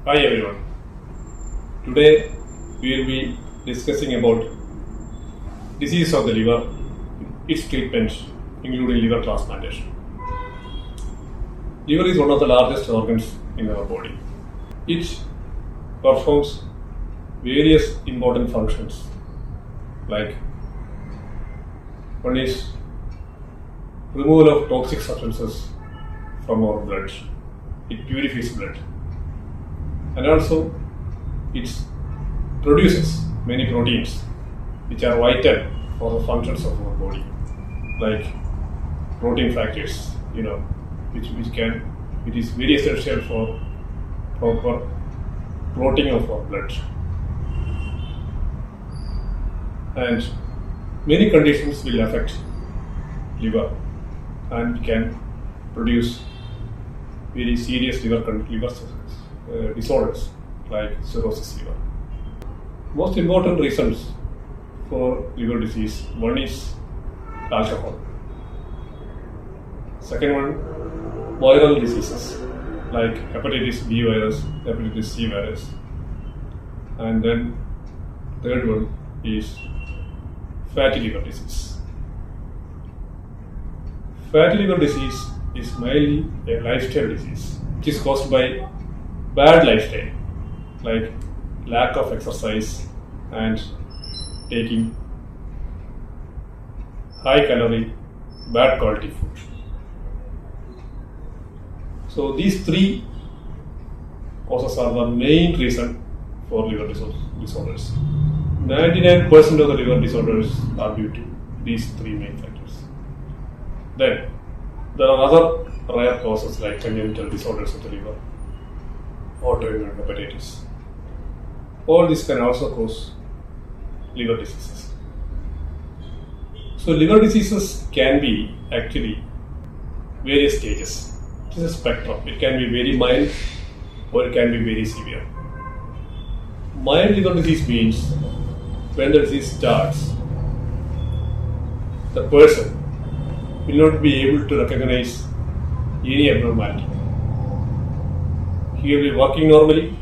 Hi everyone. Today we will be discussing about disease of the liver, its treatment, including liver transplantation. Liver is one of the largest organs in our body. It performs various important functions, like one is removal of toxic substances from our blood. It purifies blood, and also it produces many proteins which are vital for the functions of our body, like protein factors, which is very essential for proper clotting of our blood. And many conditions will affect liver and can produce very serious liver disorders like cirrhosis liver. Most important reasons for liver disease: one is alcohol. Second one, viral diseases like hepatitis B virus, hepatitis C virus, and then third one is fatty liver disease. Fatty liver disease is mainly a lifestyle disease which is caused by bad lifestyle, like lack of exercise and taking high calorie, bad quality food. So these three causes are the main reason for liver disorders. 99% of the liver disorders are due to these three main factors. Then there are other rare causes like congenital disorders of the liver, autoimmune hepatitis. All this can also cause liver diseases. So liver diseases can be actually various stages. It is a spectrum. It can be very mild or it can be very severe. Mild liver disease means when the disease starts, the person will not be able to recognize any abnormality. He will be walking normally,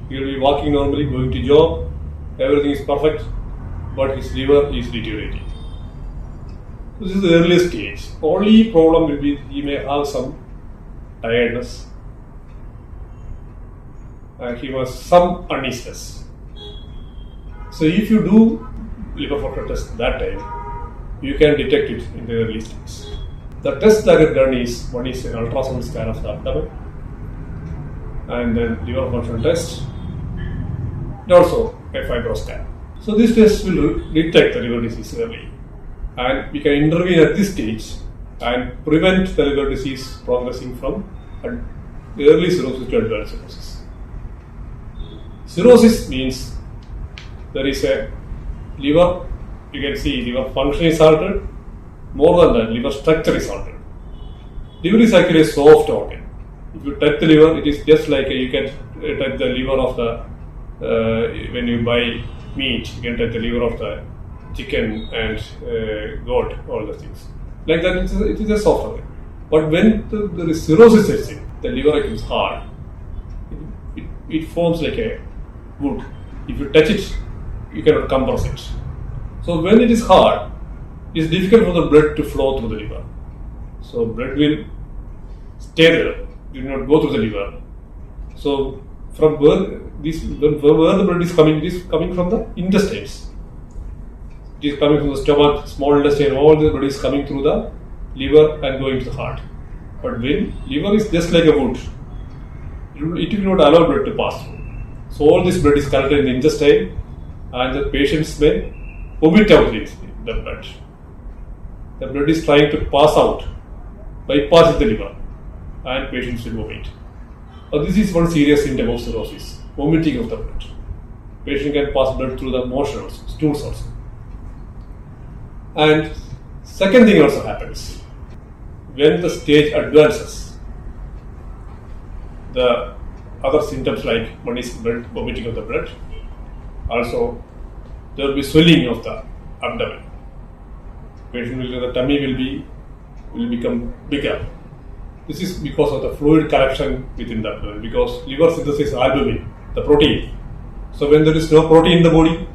going to job, everything is perfect, but his liver is deteriorating. This is the earliest stage. Only problem will be he may have some tiredness and he has some uneasiness. So if you do liver function test that time, you can detect it in the early stage. The test that is done is, one is an ultrasound scan of the abdomen, and then liver function test, and also a fibro scan. So this test will detect the liver disease early, and we can intervene at this stage and prevent the liver disease progressing from early cirrhosis to advanced cirrhosis. Cirrhosis means there is a liver, you can see liver function is altered. More than that, liver structure is altered. Liver is actually a soft organ. If you touch the liver, it is just like you can touch the liver of the, when you buy meat, you can touch the liver of the chicken and goat, all the things. Like that, it is a soft organ. But when there is cirrhosis sets in, the liver becomes hard. It forms like a wood. If you touch it, you cannot compress it. So when it is hard, it is difficult for the blood to flow through the liver. So blood will stay there, it will not go through the liver. So from where the blood is coming, it is coming from the intestines. It is coming from the stomach, small intestine, all the blood is coming through the liver and going to the heart. But when liver is just like a wood, it will not allow blood to pass through. So all this blood is collected in the intestine and the patients may vomit out the blood. The blood is trying to pass out, bypassing the liver, and patients will vomit. This is one serious symptom of cirrhosis, vomiting of the blood. Patient can pass blood through the motion also, stools also. And second thing also happens, when the stage advances, the other symptoms like one is vomiting of the blood, also there will be swelling of the abdomen. The tummy will become bigger, This is because of the fluid collection within the abdomen, because liver synthesis albumin, the protein. So when there is no protein in the body,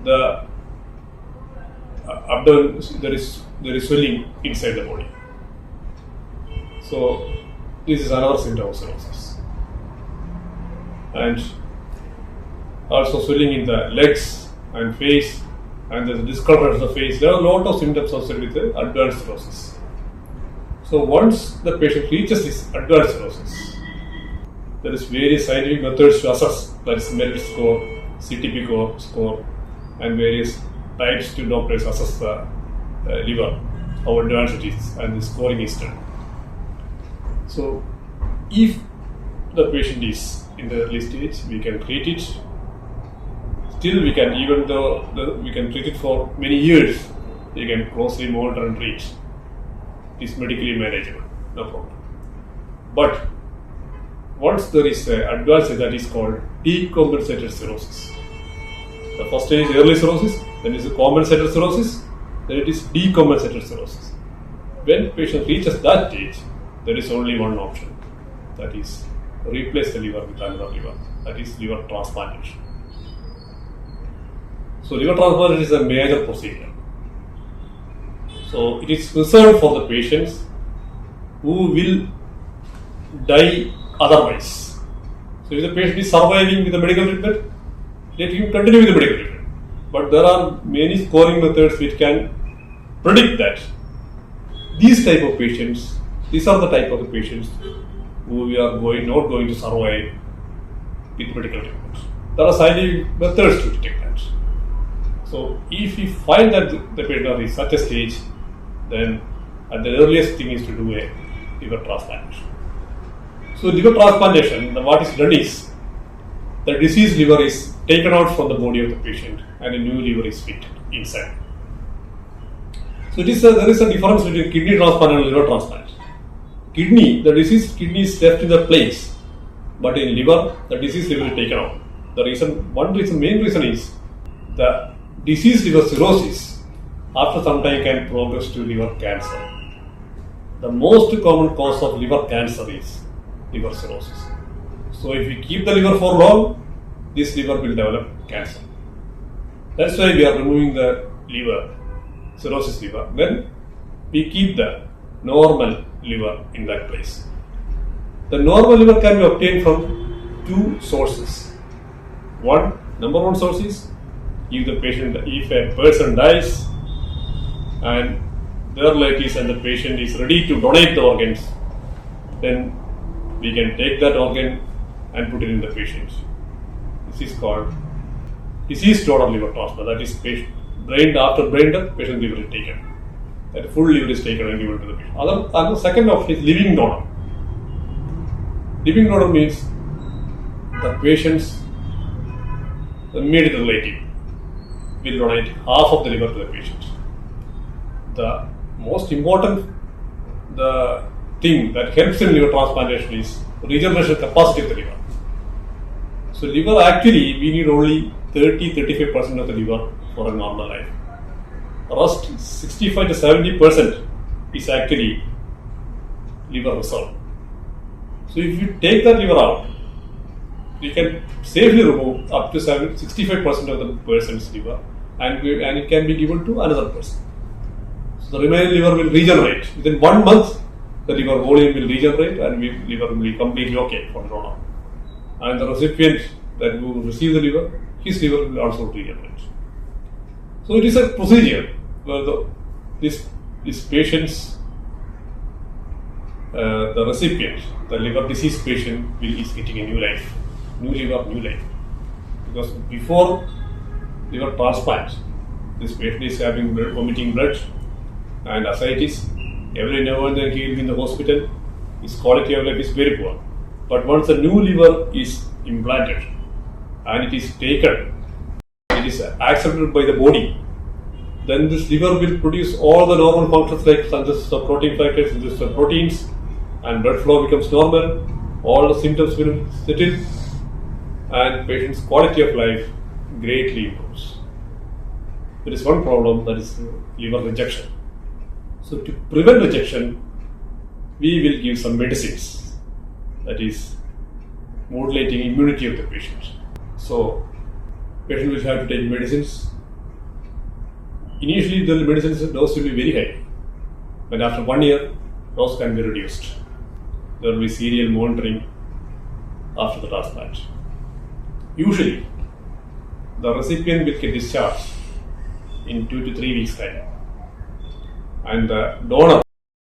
the abdomen, there is swelling inside the body. So this is another symptom of cirrhosis. And also swelling in the legs and face, and there's discoloration of the face. There are a lot of symptoms associated with the advanced cirrhosis. So once the patient reaches this advanced cirrhosis, there is various scientific methods to assess, that is merit score, CTP score, and various types to doctors assess the liver, how advanced it is, and the scoring is done. So if the patient is in the early stage, we can treat it. Still we can, even though we can treat it for many years, we can closely monitor and treat. It is medically manageable, no problem. But once there is an advanced stage, that is called decompensated cirrhosis. The first stage is early cirrhosis, then it is compensated cirrhosis, then it is decompensated cirrhosis. When patient reaches that stage, there is only one option, that is replace the liver with another liver, that is liver transplantation. So liver transplantation is a major procedure. So it is reserved for the patients who will die otherwise. So if the patient is surviving with the medical treatment, let him continue with the medical treatment. But there are many scoring methods which can predict that. These type of patients, these are the type of the patients who we are not going to survive with medical treatment. There are scientific methods to detect that. So if we find that the patient is such a stage, then at the earliest thing is to do a liver transplantation. So liver transplantation, what is done is, the diseased liver is taken out from the body of the patient and a new liver is fitted inside. So there is a difference between kidney transplant and liver transplant. Kidney, the diseased kidney is left in the place, but in liver, the diseased liver is taken out. Main reason is the diseased liver cirrhosis after some time can progress to liver cancer. The most common cause of liver cancer is liver cirrhosis. So if we keep the liver for long, this liver will develop cancer. That's why we are removing the liver, cirrhosis liver. Then we keep the normal liver in that place. The normal liver can be obtained from two sources. Number one source is, if a person dies and their relatives and the patient is ready to donate the organs, then we can take that organ and put it in the patient. This is called deceased donor liver transplant. That is, after brain death, patient liver is taken. That full liver is taken and given to the patient. The second option is living donor. Living donor means the patient's immediate relative will donate half of the liver to the patient. The most important thing that helps in liver transplantation is regeneration capacity of the liver. So liver, actually we need only 30-35% of the liver for a normal life. The rest 65 to 70% is actually liver reserve. So if you take that liver out, we can safely remove up to 65% of the person's liver, and it can be given to another person. So the remaining liver will regenerate. Within 1 month, the liver volume will regenerate and liver will be completely okay for the donor. And the recipient that will receive the liver, his liver will also regenerate. So it is a procedure where this patient's, the recipient, the liver disease patient is getting a new life. New liver, new life. Because before liver transplant, this patient is having vomiting blood and ascites. Every now and then he will be in the hospital. His quality of life is very poor. But once a new liver is implanted and it is taken, it is accepted by the body, then this liver will produce all the normal functions like synthesis of protein factors, synthesis of proteins, and blood flow becomes normal. All the symptoms will settle, and patient's quality of life greatly improves. There is one problem, that is liver rejection. So to prevent rejection, we will give some medicines, that is modulating immunity of the patient. So, patient will have to take medicines. Initially, the medicines dose will be very high, but after 1 year, dose can be reduced. There will be serial monitoring after the transplant. Usually, the recipient will get discharged in 2 to 3 weeks time, and the donor